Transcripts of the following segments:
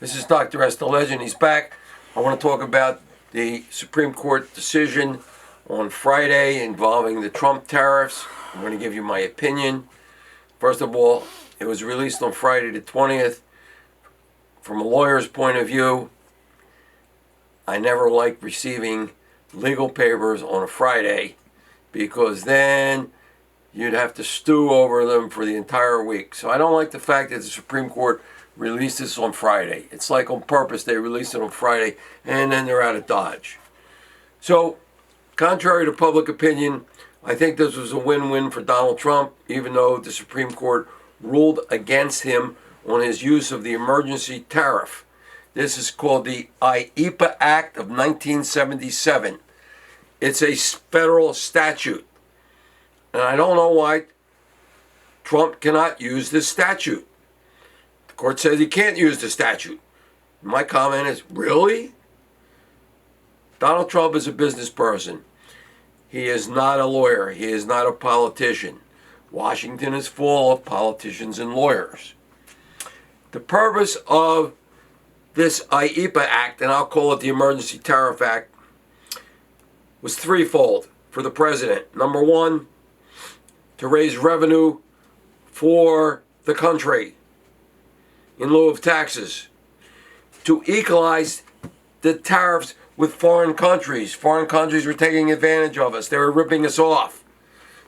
This is Dr. S. the Legend. He's back. I want to talk about the Supreme Court decision on Friday involving the Trump tariffs. I'm going to give you my opinion. First of all, it was released on Friday the 20th. From a lawyer's point of view, I never like receiving legal papers on a Friday because then you'd have to stew over them for the entire week. So I don't like the fact that the Supreme Court released this on Friday. It's like on purpose they released it on Friday and then they're out of Dodge. So, contrary to public opinion, I think this was a win-win for Donald Trump, even though the Supreme Court ruled against him on his use of the emergency tariff. This is called the IEPA Act of 1977. It's a federal statute. And I don't know why Trump cannot use this statute. The court says he can't use the statute. My comment is, really? Donald Trump is a business person. He is not a lawyer. He is not a politician. Washington is full of politicians and lawyers. The purpose of this IEPA Act, and I'll call it the Emergency Tariff Act, was threefold for the president. Number one, to raise revenue for the country in lieu of taxes. To equalize the tariffs with foreign countries. Foreign countries were taking advantage of us. They were ripping us off.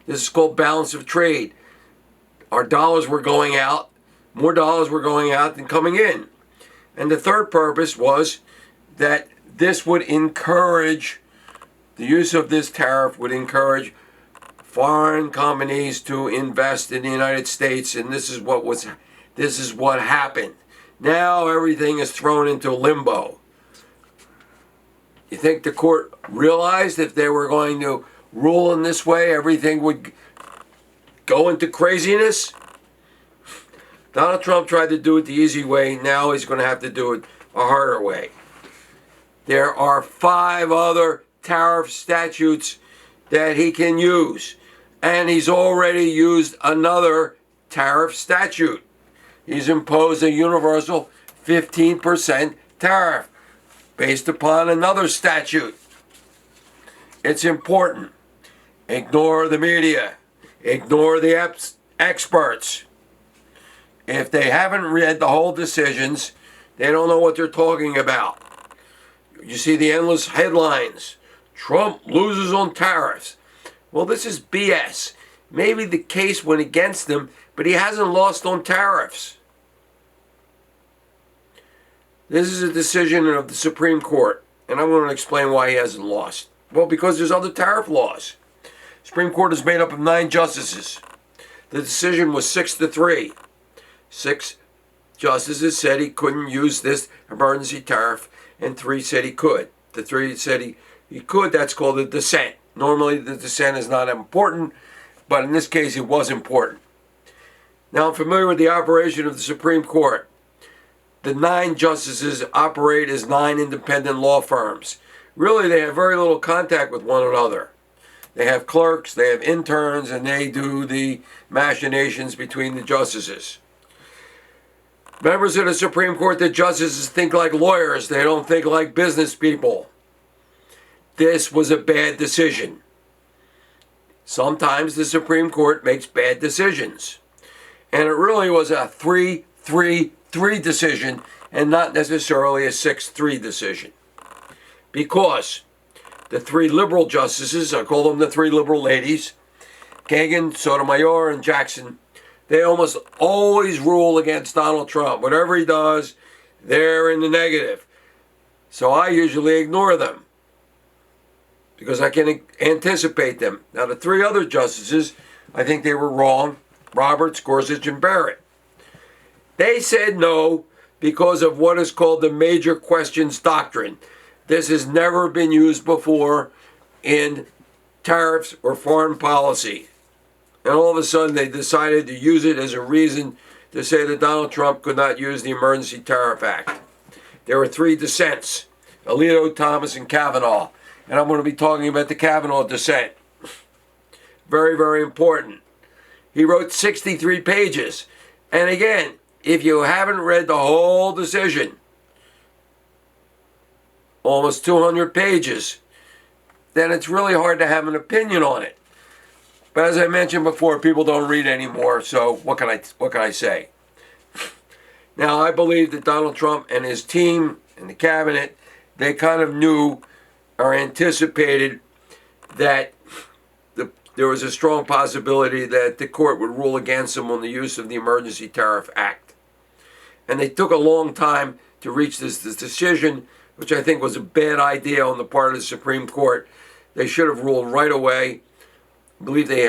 This is called balance of trade. Our dollars were going out. More dollars were going out than coming in. And the third purpose was that this would encourage, the use of this tariff would encourage foreign companies to invest in the United States, and this is what happened. Now everything is thrown into limbo. You think the court realized if they were going to rule in this way, everything would go into craziness? Donald Trump tried to do it the easy way. Now he's going to have to do it a harder way. There are 5 other tariff statutes that he can use. And he's already used another tariff statute. He's imposed a universal 15% tariff based upon another statute. It's important. Ignore the media. Ignore the experts. If they haven't read the whole decisions, they don't know what they're talking about. You see the endless headlines. Trump loses on tariffs. Well, this is BS. Maybe the case went against him, but he hasn't lost on tariffs. This is a decision of the Supreme Court, and I'm going to explain why he hasn't lost. Well, because there's other tariff laws. Supreme Court is made up of 9 justices. The decision was 6-3. 6 justices said he couldn't use this emergency tariff, and 3 said he could. The 3 said he could. That's called a dissent. Normally, the dissent is not important, but in this case, it was important. Now, I'm familiar with the operation of the Supreme Court. The 9 justices operate as 9 independent law firms. Really, they have very little contact with one another. They have clerks, they have interns, and they do the machinations between the justices. Members of the Supreme Court, the justices think like lawyers. They don't think like business people. This was a bad decision. Sometimes the Supreme Court makes bad decisions. And it really was a 3-3-3 decision and not necessarily a 6-3 decision. Because the 3 liberal justices, I call them the 3 liberal ladies, Kagan, Sotomayor, and Jackson, they almost always rule against Donald Trump. Whatever he does, they're in the negative. So I usually ignore them because I can anticipate them. Now, the 3 other justices, I think they were wrong, Roberts, Gorsuch, and Barrett. They said no because of what is called the major questions doctrine. This has never been used before in tariffs or foreign policy. And all of a sudden they decided to use it as a reason to say that Donald Trump could not use the Emergency Tariff Act. There were 3 dissents, Alito, Thomas, and Kavanaugh. And I'm going to be talking about the Kavanaugh dissent. Very, very important. He wrote 63 pages. And again, if you haven't read the whole decision, almost 200 pages, then it's really hard to have an opinion on it. But as I mentioned before, people don't read anymore, so what can I say? Now, I believe that Donald Trump and his team and the cabinet, they kind of knew or anticipated that there was a strong possibility that the court would rule against him on the use of the Emergency Tariff Act. And they took a long time to reach this decision, which I think was a bad idea on the part of the Supreme Court. They should have ruled right away. I believe they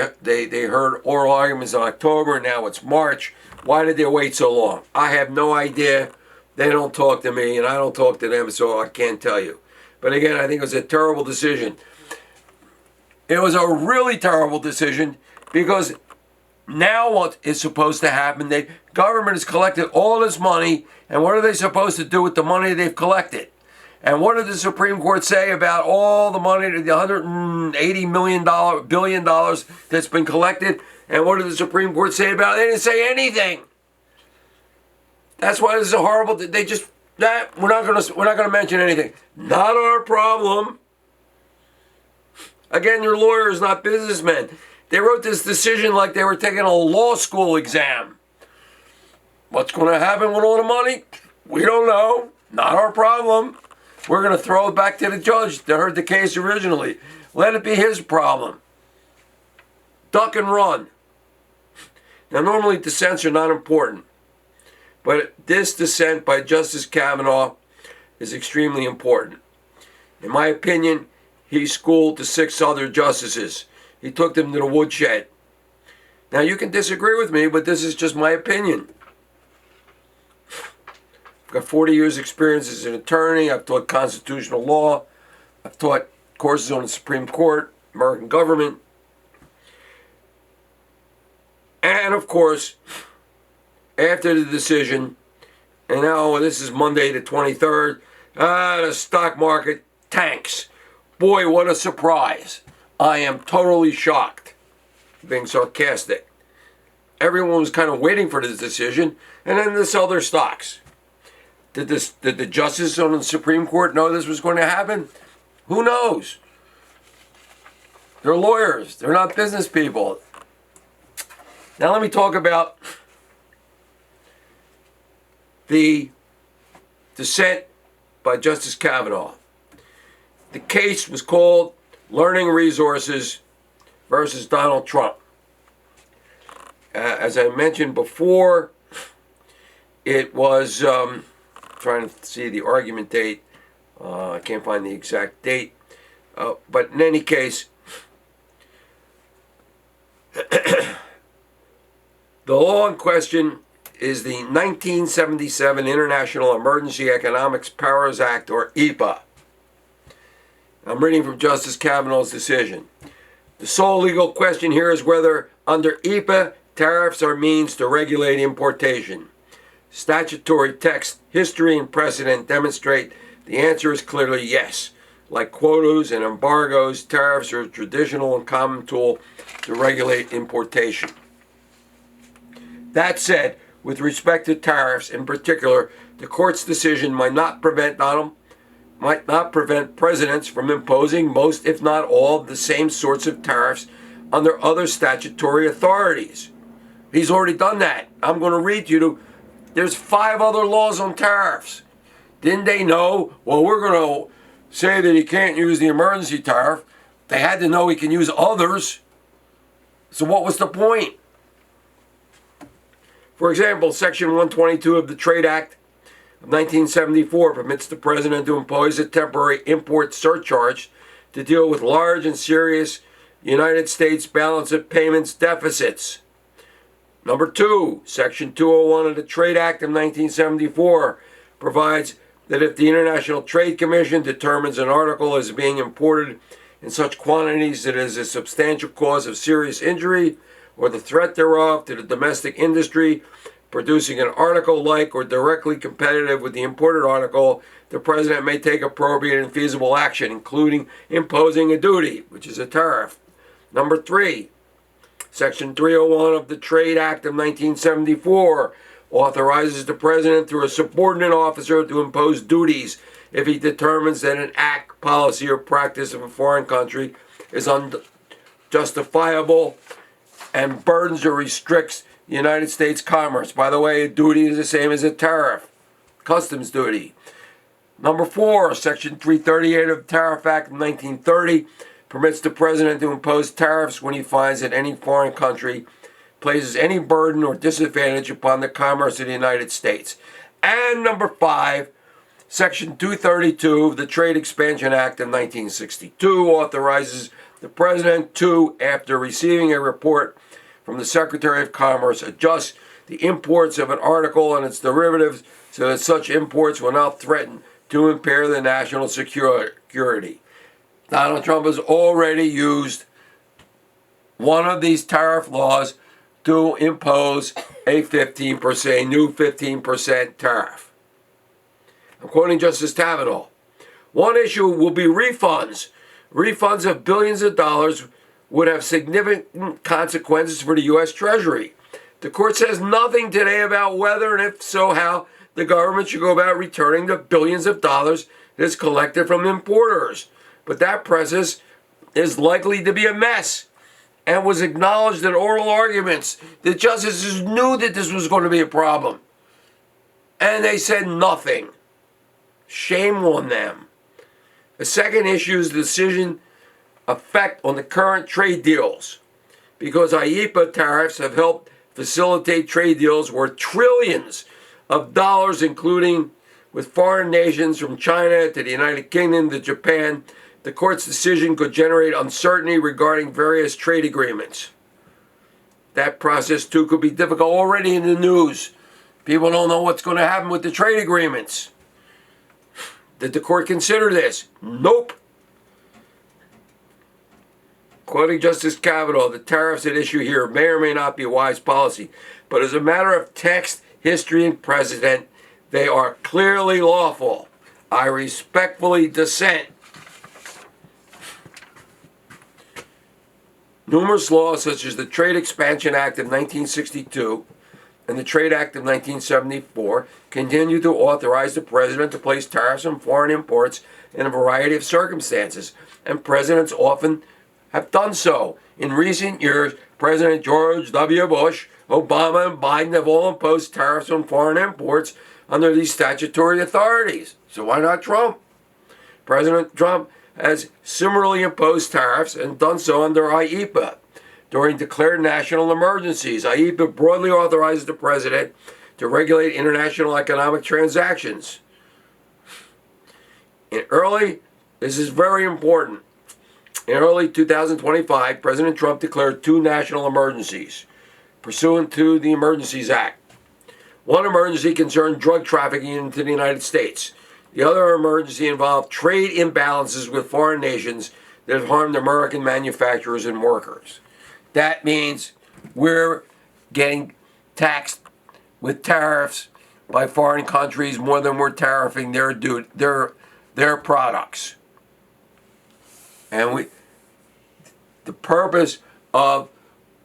heard oral arguments in October, now it's March. Why did they wait so long? I have no idea. They don't talk to me, and I don't talk to them, so I can't tell you. But again, I think it was a terrible decision. It was a really terrible decision because now what is supposed to happen? The government has collected all this money, and what are they supposed to do with the money they've collected? And what did the Supreme Court say about all the money, the $180 billion that's been collected? And what did the Supreme Court say about it? They didn't say anything. That's why this is a horrible. They just we're not going to mention anything. Not our problem. Again, you're lawyers, not businessmen. They wrote this decision like they were taking a law school exam. What's going to happen with all the money? We don't know. Not our problem. We're going to throw it back to the judge that heard the case originally. Let it be his problem. Duck and run. Now, normally dissents are not important, but this dissent by Justice Kavanaugh is extremely important. In my opinion, he schooled the 6 other justices. He took them to the woodshed. Now, you can disagree with me, but this is just my opinion. I've got 40 years experience as an attorney. I've taught constitutional law. I've taught courses on the Supreme Court, American government. And of course, after the decision, and now this is Monday the 23rd, the stock market tanks. Boy, what a surprise. I am totally shocked, being sarcastic. Everyone was kind of waiting for this decision, and then to sell their stocks. Did the justices on the Supreme Court know this was going to happen? Who knows? They're lawyers. They're not business people. Now let me talk about the dissent by Justice Kavanaugh. The case was called Learning Resources versus Donald Trump. As I mentioned before, it was, trying to see the argument date. I can't find the exact date. But in any case, the law in question is the 1977 International Emergency Economics Powers Act, or EPA. I'm reading from Justice Kavanaugh's decision. The sole legal question here is whether, under EPA, tariffs are means to regulate importation. Statutory text, history, and precedent demonstrate the answer is clearly yes. Like quotas and embargoes, tariffs are a traditional and common tool to regulate importation. That said, with respect to tariffs in particular, the court's decision might not prevent presidents from imposing most, if not all, of the same sorts of tariffs under other statutory authorities. He's already done that. I'm going to read you there's 5 other laws on tariffs. Didn't they know? Well, we're going to say that he can't use the emergency tariff. They had to know he can use others. So what was the point? For example, Section 122 of the Trade Act of 1974 permits the president to impose a temporary import surcharge to deal with large and serious United States balance of payments deficits. Number 2, Section 201 of the Trade Act of 1974 provides that if the International Trade Commission determines an article is being imported in such quantities that it is a substantial cause of serious injury or the threat thereof to the domestic industry producing an article like or directly competitive with the imported article, the president may take appropriate and feasible action, including imposing a duty, which is a tariff. Number 3, Section 301 of the Trade Act of 1974 authorizes the president through a subordinate officer to impose duties if he determines that an act, policy, or practice of a foreign country is unjustifiable and burdens or restricts the United States commerce. By the way, a duty is the same as a tariff, customs duty. Number 4, Section 338 of the Tariff Act of 1930 permits the president to impose tariffs when he finds that any foreign country places any burden or disadvantage upon the commerce of the United States. And number 5, Section 232 of the Trade Expansion Act of 1962 authorizes the president to, after receiving a report from the Secretary of Commerce, adjust the imports of an article and its derivatives so that such imports will not threaten to impair the national security. Donald Trump has already used one of these tariff laws to impose a new 15% tariff. I'm quoting Justice Kavanaugh. One issue will be refunds. Refunds of billions of dollars would have significant consequences for the U.S. Treasury. The court says nothing today about whether, and if so, how the government should go about returning the billions of dollars that is collected from importers. But that process is likely to be a mess and was acknowledged in oral arguments. The justices knew that this was going to be a problem. And they said nothing. Shame on them. The second issue is the decision effect on the current trade deals, because IEEPA tariffs have helped facilitate trade deals worth trillions of dollars, including with foreign nations from China to the United Kingdom to Japan. The court's decision could generate uncertainty regarding various trade agreements. That process, too, could be difficult. Already in the news, people don't know what's going to happen with the trade agreements. Did the court consider this? Nope. Quoting Justice Kavanaugh, the tariffs at issue here may or may not be a wise policy, but as a matter of text, history, and precedent, they are clearly lawful. I respectfully dissent. Numerous laws, such as the Trade Expansion Act of 1962 and the Trade Act of 1974, continue to authorize the president to place tariffs on foreign imports in a variety of circumstances, and presidents often have done so. In recent years, President George W. Bush, Obama, and Biden have all imposed tariffs on foreign imports under these statutory authorities. So why not Trump? President Trump has similarly imposed tariffs and done so under IEEPA. During declared national emergencies, IEEPA broadly authorizes the president to regulate international economic transactions. This is very important. In early 2025, President Trump declared 2 national emergencies pursuant to the Emergencies Act. One emergency concerned drug trafficking into the United States. The other emergency involved trade imbalances with foreign nations that have harmed American manufacturers and workers. That means we're getting taxed with tariffs by foreign countries more than we're tariffing their products. And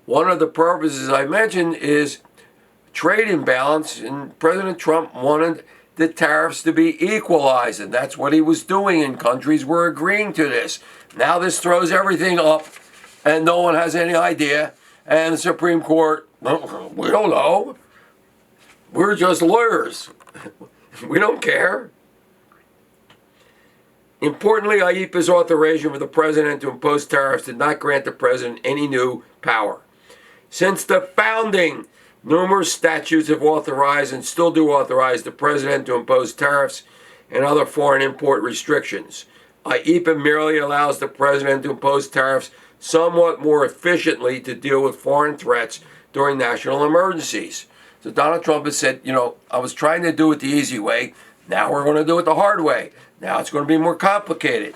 one of the purposes I mentioned is trade imbalance, and President Trump wanted the tariffs to be equalized, and that's what he was doing, and countries were agreeing to this. Now this throws everything up, and no one has any idea, and the Supreme Court, well, we don't know. We're just lawyers. We don't care. Importantly, IEEPA's authorization for the president to impose tariffs did not grant the president any new power. Since the founding, numerous statutes have authorized and still do authorize the president to impose tariffs and other foreign import restrictions. IEEPA merely allows the president to impose tariffs somewhat more efficiently to deal with foreign threats during national emergencies. So Donald Trump has said, I was trying to do it the easy way. Now we're going to do it the hard way. Now it's going to be more complicated.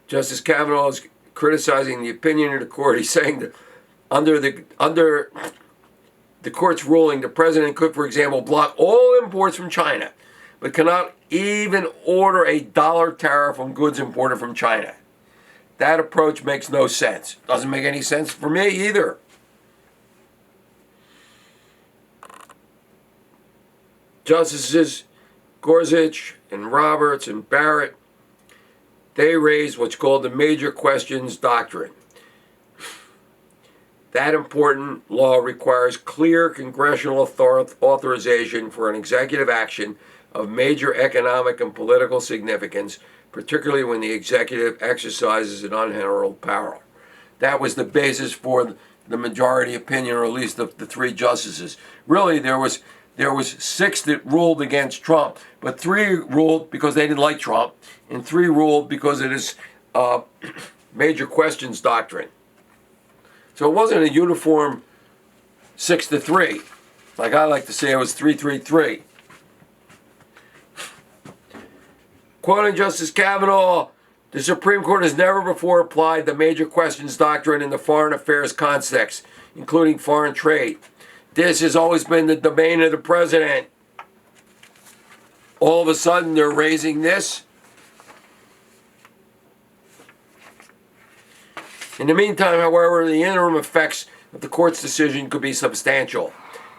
Justice Kavanaugh is criticizing the opinion of the court. He's saying that under the court's ruling, the president could, for example, block all imports from China, but cannot even order a dollar tariff on goods imported from China. That approach makes no sense. Doesn't make any sense for me either. Justices Gorsuch and Roberts and Barrett, they raised what's called the major questions doctrine. That important law requires clear congressional authorization for an executive action of major economic and political significance, particularly when the executive exercises an unheralded power. That was the basis for the majority opinion, or at least the three justices. Really, there was 6 that ruled against Trump, but 3 ruled because they didn't like Trump, and 3 ruled because it is major questions doctrine. So it wasn't a uniform 6-3. Like I like to say, it was 3-3-3. Quoting Justice Kavanaugh, the Supreme Court has never before applied the major questions doctrine in the foreign affairs context, including foreign trade. This has always been the domain of the president. All of a sudden, they're raising this. In the meantime, however, the interim effects of the court's decision could be substantial.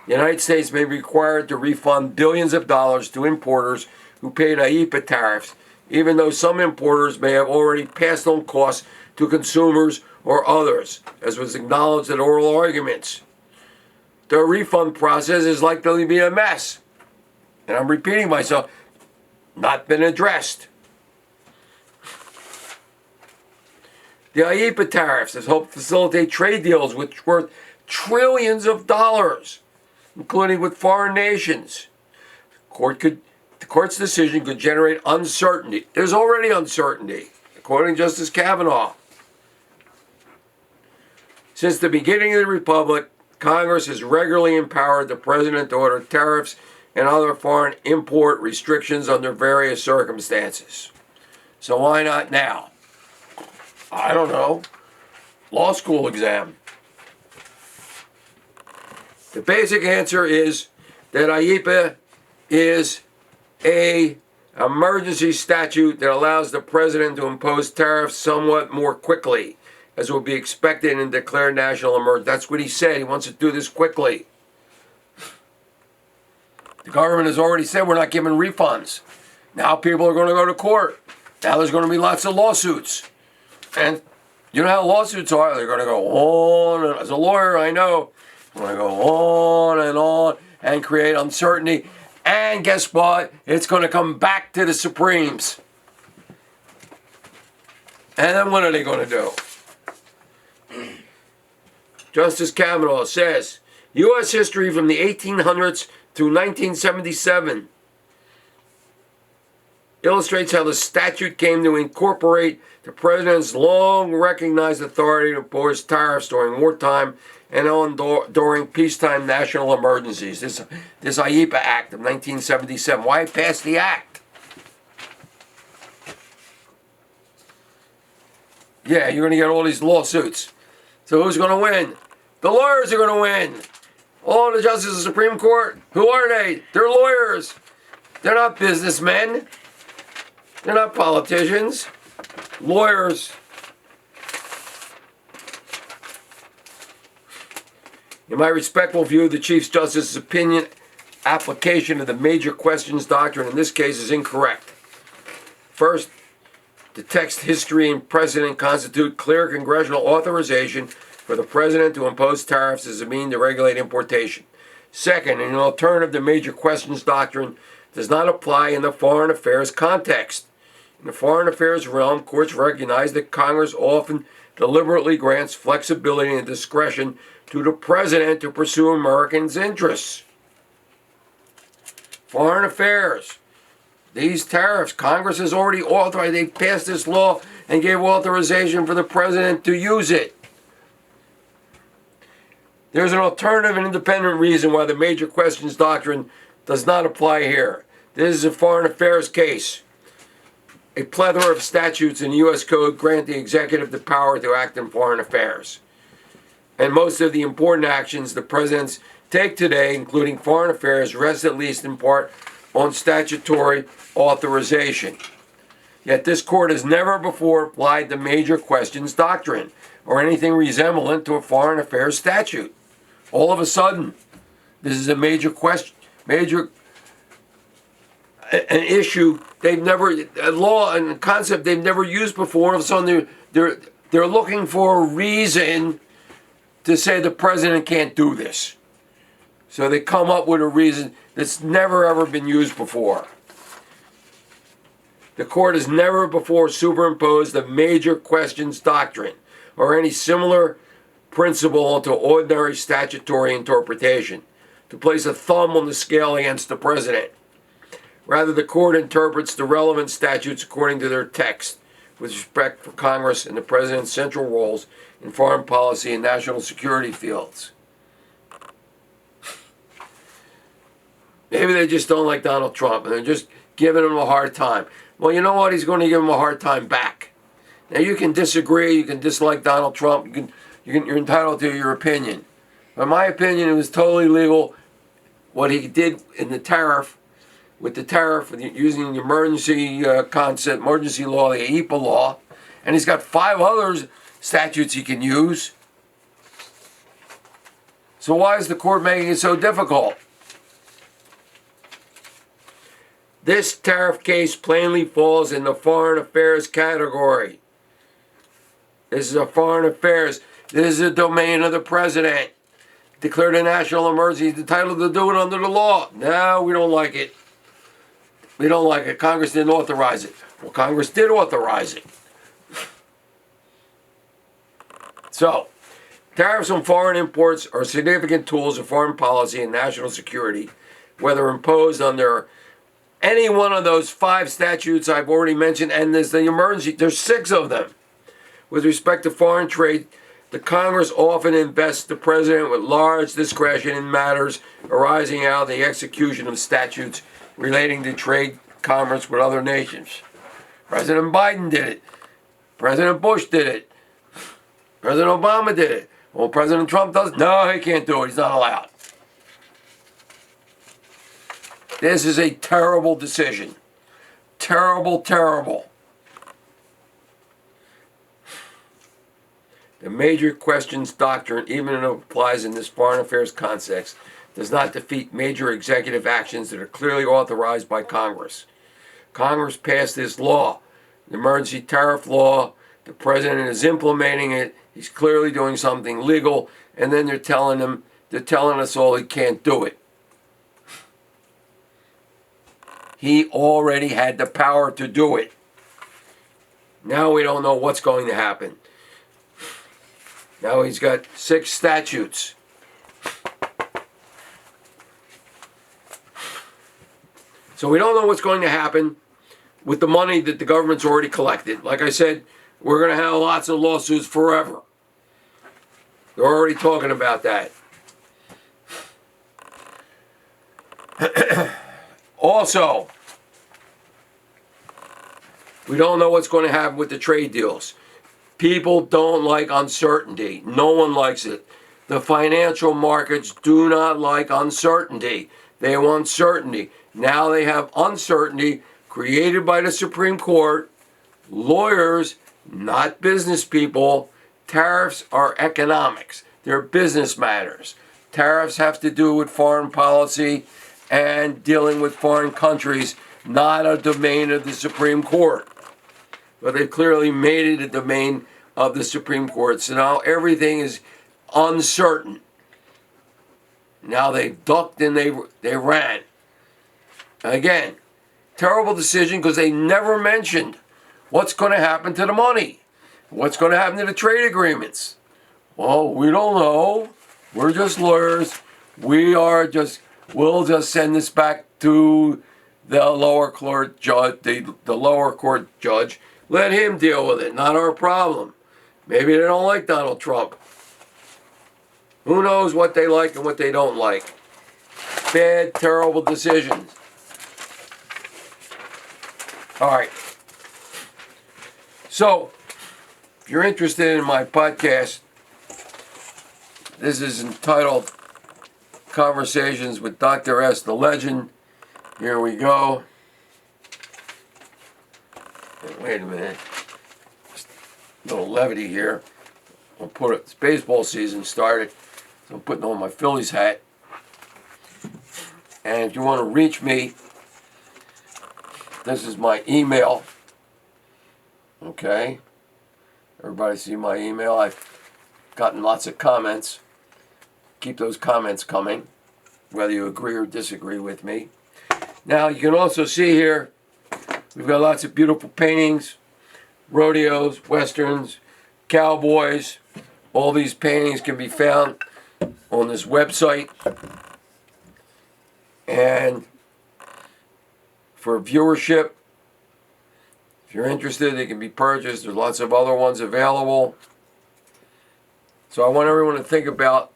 The United States may be required to refund billions of dollars to importers who paid IEEPA tariffs, even though some importers may have already passed on costs to consumers or others, as was acknowledged in oral arguments. The refund process is likely to be a mess. And I'm repeating myself, not been addressed. The IEEPA tariffs has helped facilitate trade deals which worth trillions of dollars, including with foreign nations. The court's decision could generate uncertainty. There's already uncertainty, according to Justice Kavanaugh. Since the beginning of the Republic, Congress has regularly empowered the President to order tariffs and other foreign import restrictions under various circumstances. So why not now? I don't know. Law school exam. The basic answer is that IEEPA is an emergency statute that allows the president to impose tariffs somewhat more quickly, as would be expected in declared national emergency. That's what he said. He wants to do this quickly. The government has already said we're not giving refunds. Now people are going to go to court. Now there's going to be lots of lawsuits. And you know how lawsuits are. They're going to go on. And as a lawyer, I know. They're going to go on and create uncertainty. And guess what? It's going to come back to the Supremes. And then what are they going to do? Justice Kavanaugh says, U.S. history from the 1800s through 1977 illustrates how the statute came to incorporate the president's long-recognized authority to impose tariffs during wartime and during peacetime national emergencies. This IEEPA Act of 1977. Why pass the act? Yeah, you're going to get all these lawsuits. So who's going to win? The lawyers are going to win. All the justices of the Supreme Court, who are they? They're lawyers. They're not businessmen. They're not politicians. Lawyers. In my respectful view, the Chief Justice's opinion application of the major questions doctrine in this case is incorrect. First, the text, history, and precedent constitute clear congressional authorization for the president to impose tariffs as a means to regulate importation. Second, an alternative to major questions doctrine does not apply in the foreign affairs context. In the foreign affairs realm, courts recognize that Congress often deliberately grants flexibility and discretion to the president to pursue Americans' interests. Foreign affairs. These tariffs, Congress has already authorized, they passed this law and gave authorization for the president to use it. There's an alternative and independent reason why the major questions doctrine does not apply here. This is a foreign affairs case. A plethora of statutes in the U.S. Code grant the executive the power to act in foreign affairs. And most of the important actions the presidents take today, including foreign affairs, rest at least in part on statutory authorization. Yet this court has never before applied the major questions doctrine or anything resembling to a foreign affairs statute. All of a sudden, this is a major an issue a law and a concept they've never used before. All of a sudden they're looking for a reason to say the president can't do this. So they come up with a reason that's never ever been used before. The court has never before superimposed the major questions doctrine or any similar principle onto ordinary statutory interpretation to place a thumb on the scale against the president. Rather, the court interprets the relevant statutes according to their text with respect for Congress and the president's central roles in foreign policy and national security fields. Maybe they just don't like Donald Trump and they're just giving him a hard time. Well, you know what? He's going to give him a hard time back. Now, you can disagree, you can dislike Donald Trump, you're entitled to your opinion. But my opinion, it was totally legal what he did in the tariff, with using the emergency concept, emergency law, the EPA law, and he's got 5 other statutes he can use. So why is the court making it so difficult? This tariff case plainly falls in the foreign affairs category. This is a foreign affairs. This is a domain of the president. Declared a national emergency. He's entitled to do it under the law. No, we don't like it. We don't like it. Congress didn't authorize it. Well, Congress did authorize it. So, tariffs on foreign imports are significant tools of foreign policy and national security, whether imposed under any one of those 5 statutes I've already mentioned, and there's the emergency, there's 6 of them. With respect to foreign trade, the Congress often invests the president with large discretion in matters arising out of the execution of statutes relating to trade commerce with other nations. President Biden did it. President Bush did it. President Obama did it. Well, President Trump does. No, he can't do it. He's not allowed. This is a terrible decision. Terrible, terrible. The major questions doctrine, even if it applies in this foreign affairs context, does not defeat major executive actions that are clearly authorized by Congress. Congress passed this law, the emergency tariff law. The president is implementing it. He's clearly doing something legal, and then they're telling us all he can't do it. He already had the power to do it. Now we don't know what's going to happen. Now he's got 6 statutes. So we don't know what's going to happen with the money that the government's already collected. Like I said, we're going to have lots of lawsuits forever. They're already talking about that. Also, we don't know what's going to happen with the trade deals. People don't like uncertainty. No one likes it. The financial markets do not like uncertainty. They want certainty. Now they have uncertainty created by the Supreme Court. Lawyers, not business people. Tariffs are economics. They're business matters. Tariffs have to do with foreign policy and dealing with foreign countries, not a domain of the Supreme Court. But they've clearly made it a domain of the Supreme Court. So now everything is uncertain. Now they ducked and they ran. Again, terrible decision because they never mentioned what's going to happen to the money. What's going to happen to the trade agreements? Well, we don't know. We're just lawyers. We'll just send this back to the lower court judge, the lower court judge. Let him deal with it. Not our problem. Maybe they don't like Donald Trump. Who knows what they like and what they don't like? Bad, terrible decisions. All right. So, if you're interested in my podcast, this is entitled Conversations with Dr. S. the Legend. Here we go. Wait a minute. Just a little levity here. It's baseball season started, so I'm putting on my Phillies hat. And if you want to reach me, This is my email. Okay. Everybody see my email? I've gotten lots of comments. Keep those comments coming, whether you agree or disagree with me. Now, you can also see here, we've got lots of beautiful paintings, rodeos, westerns, cowboys. All these paintings can be found on this website. And for viewership, if you're interested, they can be purchased. There's lots of other ones available. So I want everyone to think about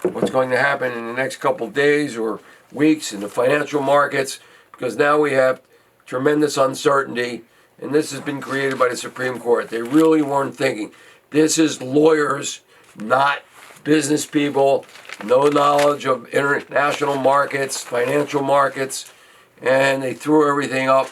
what's going to happen in the next couple days or weeks in the financial markets, because now we have tremendous uncertainty, and this has been created by the Supreme Court. They really weren't thinking. This is lawyers, not business people, no knowledge of international markets, financial markets, and they threw everything up,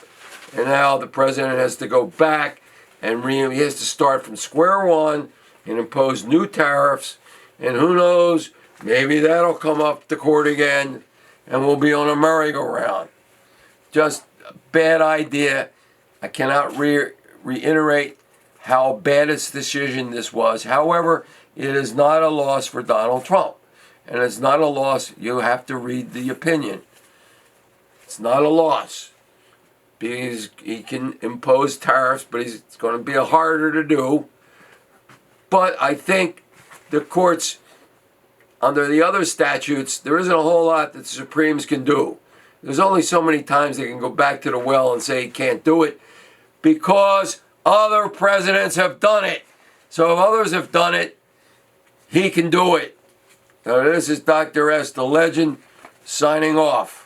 and now the president has to go back and he has to start from square one and impose new tariffs, and who knows, maybe that'll come up to court again, and we'll be on a merry-go-round. Just a bad idea. I cannot reiterate how bad a decision this was. However, it is not a loss for Donald Trump. And it's not a loss. You have to read the opinion. It's not a loss, because he can impose tariffs, but it's going to be harder to do. But I think the courts, under the other statutes, there isn't a whole lot that the Supremes can do. There's only so many times they can go back to the well and say he can't do it, because other presidents have done it. So if others have done it, he can do it. Now, this is Dr. S, the legend, signing off.